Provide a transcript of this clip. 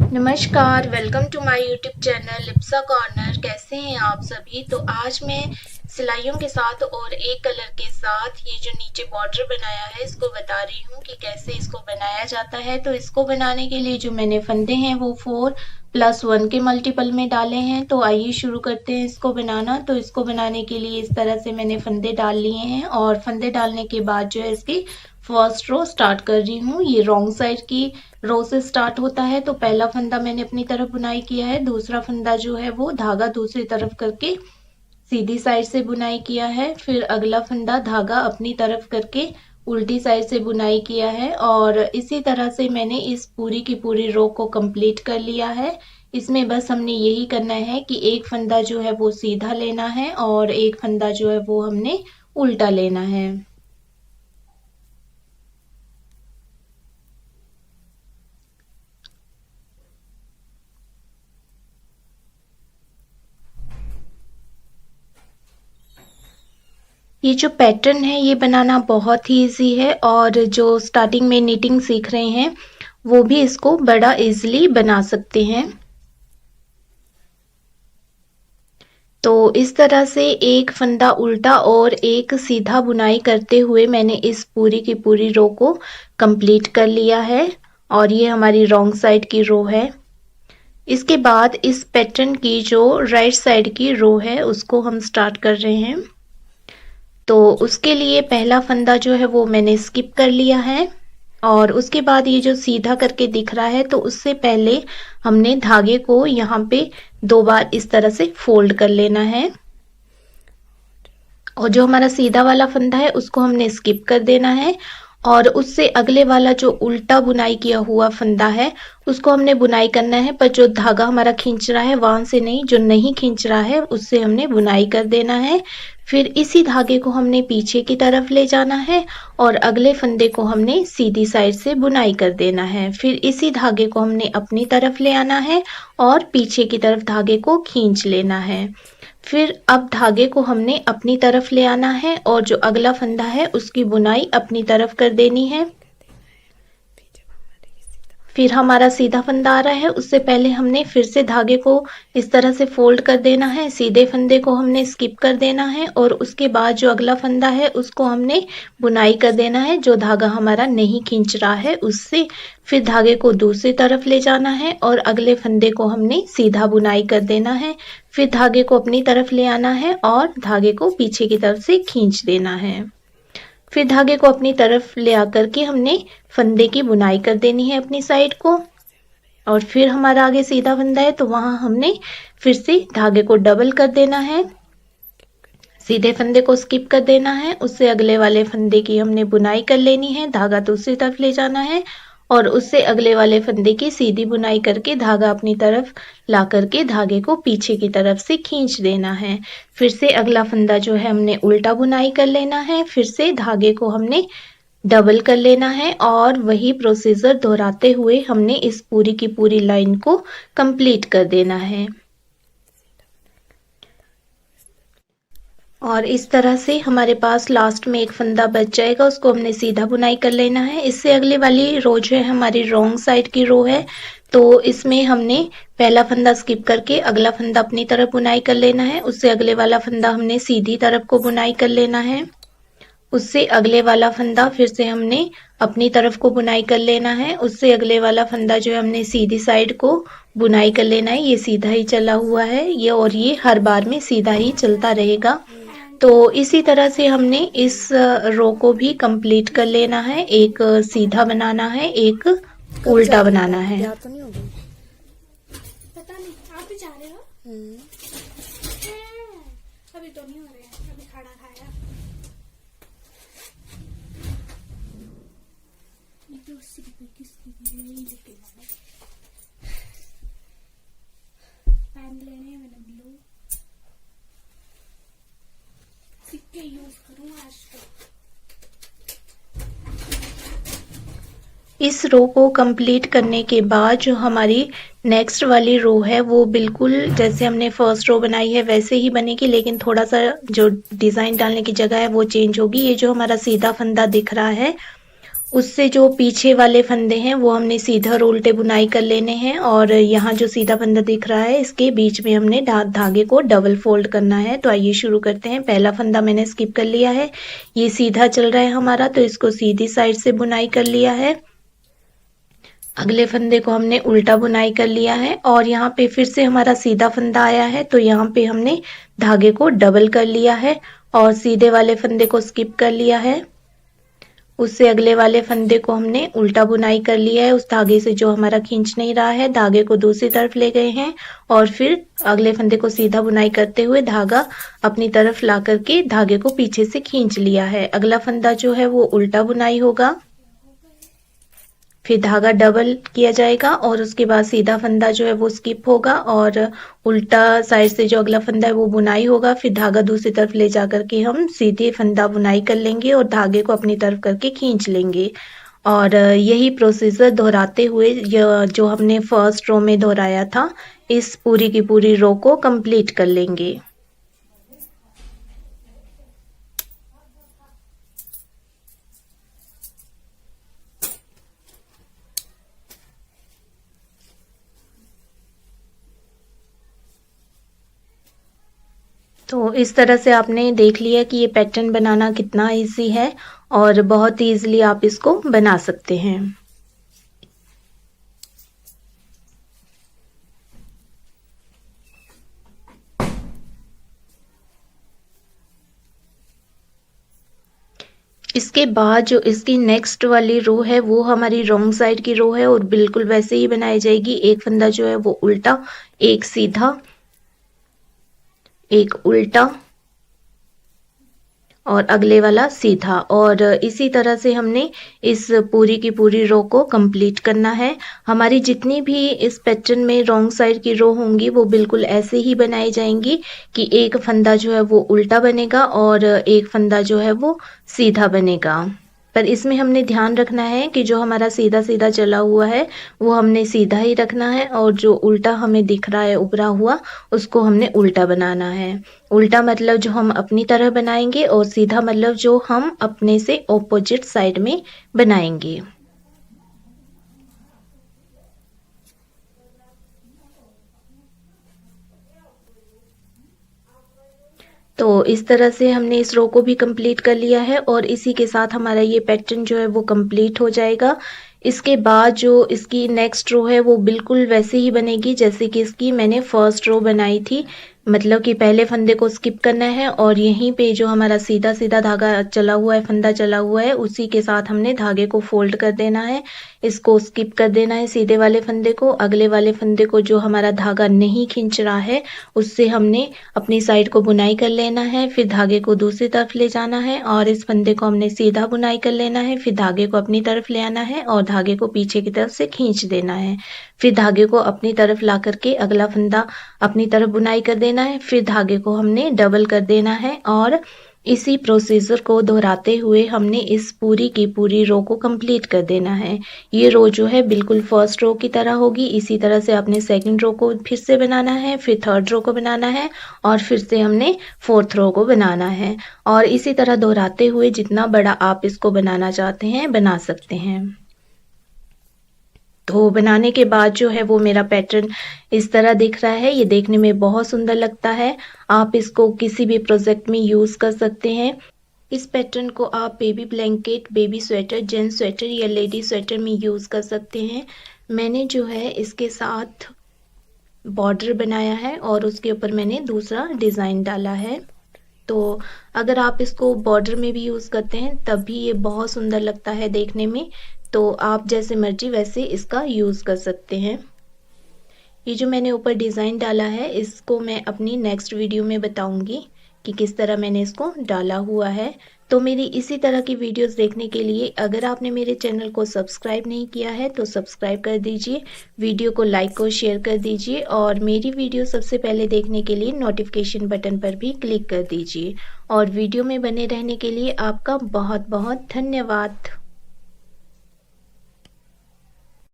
नमस्कार, welcome to my YouTube channel Lipsa corner. कैसे हैं आप सभी। तो आज मैं सिलाइयों के साथ और एक कलर के साथ ये जो नीचे बॉर्डर बनाया है इसको बता रही हूँ कि कैसे इसको बनाया जाता है। तो इसको बनाने के लिए जो मैंने फंदे हैं वो 4+1 के मल्टीपल में डाले हैं। तो आइए शुरू करते हैं इसको बनाना। तो इसको बनाने के लिए इस तरह से मैंने फंदे डाल लिए हैं और फंदे डालने के बाद जो है इसकी फर्स्ट रो स्टार्ट कर रही हूँ। ये रॉन्ग साइड की रो से स्टार्ट होता है। तो पहला फंदा मैंने अपनी तरफ बुनाई किया है, दूसरा फंदा जो है वो धागा दूसरी तरफ करके सीधी साइड से बुनाई किया है, फिर अगला फंदा धागा अपनी तरफ करके उल्टी साइड से बुनाई किया है और इसी तरह से मैंने इस पूरी की पूरी रो को कंप्लीट कर लिया है। इसमें बस हमने यही करना है कि एक फंदा जो है वो सीधा लेना है और एक फंदा जो है वो हमने उल्टा लेना है। ये जो पैटर्न है ये बनाना बहुत ही इजी है और जो स्टार्टिंग में निटिंग सीख रहे हैं वो भी इसको बड़ा इजीली बना सकते हैं। तो इस तरह से एक फंदा उल्टा और एक सीधा बुनाई करते हुए मैंने इस पूरी की पूरी रो को कंप्लीट कर लिया है और ये हमारी रॉन्ग साइड की रो है। इसके बाद इस पैटर्न की जो राइट साइड की रो है उसको हम स्टार्ट कर रहे हैं। तो उसके लिए पहला फंदा जो है वो मैंने स्किप कर लिया है और उसके बाद ये जो सीधा करके दिख रहा है तो उससे पहले हमने धागे को यहाँ पे 2 बार इस तरह से फोल्ड कर लेना है और जो हमारा सीधा वाला फंदा है उसको हमने स्किप कर देना है और उससे अगले वाला जो उल्टा बुनाई किया हुआ फंदा है उसको हमने बुनाई करना है, पर जो धागा हमारा खींच रहा है वहां से नहीं, जो नहीं खींच रहा है उससे हमने बुनाई कर देना है। फिर इसी धागे को हमने पीछे की तरफ ले जाना है और अगले फंदे को हमने सीधी साइड से बुनाई कर देना है। फिर इसी धागे को हमने अपनी तरफ ले आना है और पीछे की तरफ धागे को खींच लेना है। फिर अब धागे को हमने अपनी तरफ ले आना है और जो अगला फंदा है उसकी बुनाई अपनी तरफ कर देनी है। फिर हमारा सीधा फंदा आ रहा है, उससे पहले हमने फिर से धागे को इस तरह से फोल्ड कर देना है, सीधे फंदे को हमने स्किप कर देना है और उसके बाद जो अगला फंदा है उसको हमने बुनाई कर देना है जो धागा हमारा नहीं खींच रहा है उससे। फिर धागे को दूसरी तरफ ले जाना है और अगले फंदे को हमने सीधा बुनाई कर देना है। फिर धागे को अपनी तरफ ले आना है और धागे को पीछे की तरफ से खींच देना है। फिर धागे को अपनी तरफ ले आकर के हमने फंदे की बुनाई कर देनी है अपनी साइड को और फिर हमारा आगे सीधा फंदा है तो वहां हमने फिर से धागे को डबल कर देना है, सीधे फंदे को स्किप कर देना है, उससे अगले वाले फंदे की हमने बुनाई कर लेनी है, धागा दूसरी तरफ ले जाना है और उससे अगले वाले फंदे की सीधी बुनाई करके धागा अपनी तरफ ला करके धागे को पीछे की तरफ से खींच देना है। फिर से अगला फंदा जो है हमने उल्टा बुनाई कर लेना है, फिर से धागे को हमने डबल कर लेना है और वही प्रोसीजर दोहराते हुए हमने इस पूरी की पूरी लाइन को कंप्लीट कर देना है। और इस तरह से हमारे पास लास्ट में एक फंदा बच जाएगा, उसको हमने सीधा बुनाई कर लेना है। इससे अगले वाली रो जो है हमारी रॉन्ग साइड की रो है, तो इसमें हमने पहला फंदा स्किप करके अगला फंदा अपनी तरफ बुनाई कर लेना है, उससे अगले वाला फंदा हमने सीधी तरफ को बुनाई कर लेना है, उससे अगले वाला फंदा फिर से हमने अपनी तरफ को बुनाई कर लेना है, उससे अगले वाला फंदा जो है हमने सीधी साइड को बुनाई कर लेना है। ये सीधा ही चला हुआ है ये और ये हर बार में सीधा ही चलता रहेगा। तो इसी तरह से हमने इस रो को भी कंप्लीट कर लेना है। एक सीधा बनाना है, एक उल्टा बनाना है। तो नहीं होगी, पता नहीं आप भी जा रहे हो। अभी तो नहीं हो रहे हैं, अभी खाना खाया। ये तो 80 रुपए किसकी नहीं लेके जाना। पेन लेने हैं मैंने ब्लू, सिक्के यूज करूँ आज तो। इस रो को कंप्लीट करने के बाद जो हमारी नेक्स्ट वाली रो है वो बिल्कुल जैसे हमने फर्स्ट रो बनाई है वैसे ही बनेगी, लेकिन थोड़ा सा जो डिजाइन डालने की जगह है वो चेंज होगी। ये जो हमारा सीधा फंदा दिख रहा है उससे जो पीछे वाले फंदे हैं वो हमने सीधा और उल्टे बुनाई कर लेने हैं और यहाँ जो सीधा फंदा दिख रहा है इसके बीच में हमने धागे को डबल फोल्ड करना है। तो आइए शुरू करते हैं। पहला फंदा मैंने स्किप कर लिया है, ये सीधा चल रहा है हमारा, तो इसको सीधी साइड से बुनाई कर लिया है। अगले फंदे को हमने उल्टा बुनाई कर लिया है और यहाँ पे फिर से हमारा सीधा फंदा आया है, तो यहाँ पे हमने धागे को डबल कर लिया है और सीधे वाले फंदे को स्किप कर लिया है। उससे अगले वाले फंदे को हमने उल्टा बुनाई कर लिया है, उस धागे से जो हमारा खींच नहीं रहा है, धागे को दूसरी तरफ ले गए हैं और फिर अगले फंदे को सीधा बुनाई करते हुए धागा अपनी तरफ ला करके धागे को पीछे से खींच लिया है। अगला फंदा जो है वो उल्टा बुनाई होगा, फिर धागा डबल किया जाएगा और उसके बाद सीधा फंदा जो है वो स्किप होगा और उल्टा साइड से जो अगला फंदा है वो बुनाई होगा। फिर धागा दूसरी तरफ ले जा करके हम सीधे फंदा बुनाई कर लेंगे और धागे को अपनी तरफ करके खींच लेंगे और यही प्रोसीजर दोहराते हुए जो हमने फर्स्ट रो में दोहराया था, इस पूरी की पूरी रो को कंप्लीट कर लेंगे। तो इस तरह से आपने देख लिया कि ये पैटर्न बनाना कितना इजी है और बहुत इजीली आप इसको बना सकते हैं। इसके बाद जो इसकी नेक्स्ट वाली रो है वो हमारी रॉन्ग साइड की रो है और बिल्कुल वैसे ही बनाई जाएगी। एक फंदा जो है वो उल्टा, एक सीधा, एक उल्टा और अगले वाला सीधा, और इसी तरह से हमने इस पूरी की पूरी रो को कंप्लीट करना है। हमारी जितनी भी इस पैटर्न में रॉन्ग साइड की रो होंगी वो बिल्कुल ऐसे ही बनाई जाएंगी कि एक फंदा जो है वो उल्टा बनेगा और एक फंदा जो है वो सीधा बनेगा। पर इसमें हमने ध्यान रखना है कि जो हमारा सीधा सीधा चला हुआ है वो हमने सीधा ही रखना है और जो उल्टा हमें दिख रहा है उभरा हुआ उसको हमने उल्टा बनाना है। उल्टा मतलब जो हम अपनी तरह बनाएंगे और सीधा मतलब जो हम अपने से ऑपोजिट साइड में बनाएंगे। तो इस तरह से हमने इस रो को भी कंप्लीट कर लिया है और इसी के साथ हमारा ये पैटर्न जो है वो कंप्लीट हो जाएगा। इसके बाद जो इसकी नेक्स्ट रो है वो बिल्कुल वैसे ही बनेगी जैसे कि इसकी मैंने फर्स्ट रो बनाई थी, मतलब कि पहले फंदे को स्किप करना है और यहीं पे जो हमारा सीधा सीधा धागा चला हुआ है, फंदा चला हुआ है, उसी के साथ हमने धागे को फोल्ड कर देना है, इसको स्किप कर देना है सीधे वाले फंदे को। अगले वाले फंदे को जो हमारा धागा नहीं खींच रहा है उससे हमने अपनी साइड को बुनाई कर लेना है, फिर धागे को दूसरी तरफ ले जाना है और इस फंदे को हमने सीधा बुनाई कर लेना है, फिर धागे को अपनी तरफ ले आना है और धागे को पीछे की तरफ से खींच देना है, फिर धागे को अपनी तरफ ला करके अगला फंदा अपनी तरफ बुनाई कर देना है, फिर धागे को हमने डबल कर देना है और इसी प्रोसीजर को दोहराते हुए हमने इस पूरी की पूरी रो को कंप्लीट कर देना है। ये रो जो है बिल्कुल फर्स्ट रो की तरह होगी। इसी तरह से आपने सेकंड रो को फिर से बनाना है, फिर थर्ड रो को बनाना है और फिर से हमने फोर्थ रो को बनाना है और इसी तरह दोहराते हुए जितना बड़ा आप इसको बनाना चाहते हैं बना सकते हैं। तो बनाने के बाद जो है वो मेरा पैटर्न इस तरह दिख रहा है। ये देखने में बहुत सुंदर लगता है। आप इसको किसी भी प्रोजेक्ट में यूज कर सकते हैं। इस पैटर्न को आप baby blanket, baby sweater, gents sweater या लेडी स्वेटर में यूज कर सकते हैं। मैंने जो है इसके साथ बॉर्डर बनाया है और उसके ऊपर मैंने दूसरा डिजाइन डाला है। तो अगर आप इसको बॉर्डर में भी यूज करते हैं तब भी ये बहुत सुंदर लगता है देखने में। तो आप जैसे मर्जी वैसे इसका यूज कर सकते हैं। ये जो मैंने ऊपर डिजाइन डाला है इसको मैं अपनी नेक्स्ट वीडियो में बताऊंगी कि किस तरह मैंने इसको डाला हुआ है। तो मेरी इसी तरह की वीडियोस देखने के लिए अगर आपने मेरे चैनल को सब्सक्राइब नहीं किया है तो सब्सक्राइब कर दीजिए, वीडियो को लाइक और शेयर कर दीजिए और मेरी वीडियो सबसे पहले देखने के लिए नोटिफिकेशन बटन पर भी क्लिक कर दीजिए और वीडियो में बने रहने के लिए आपका बहुत बहुत धन्यवाद।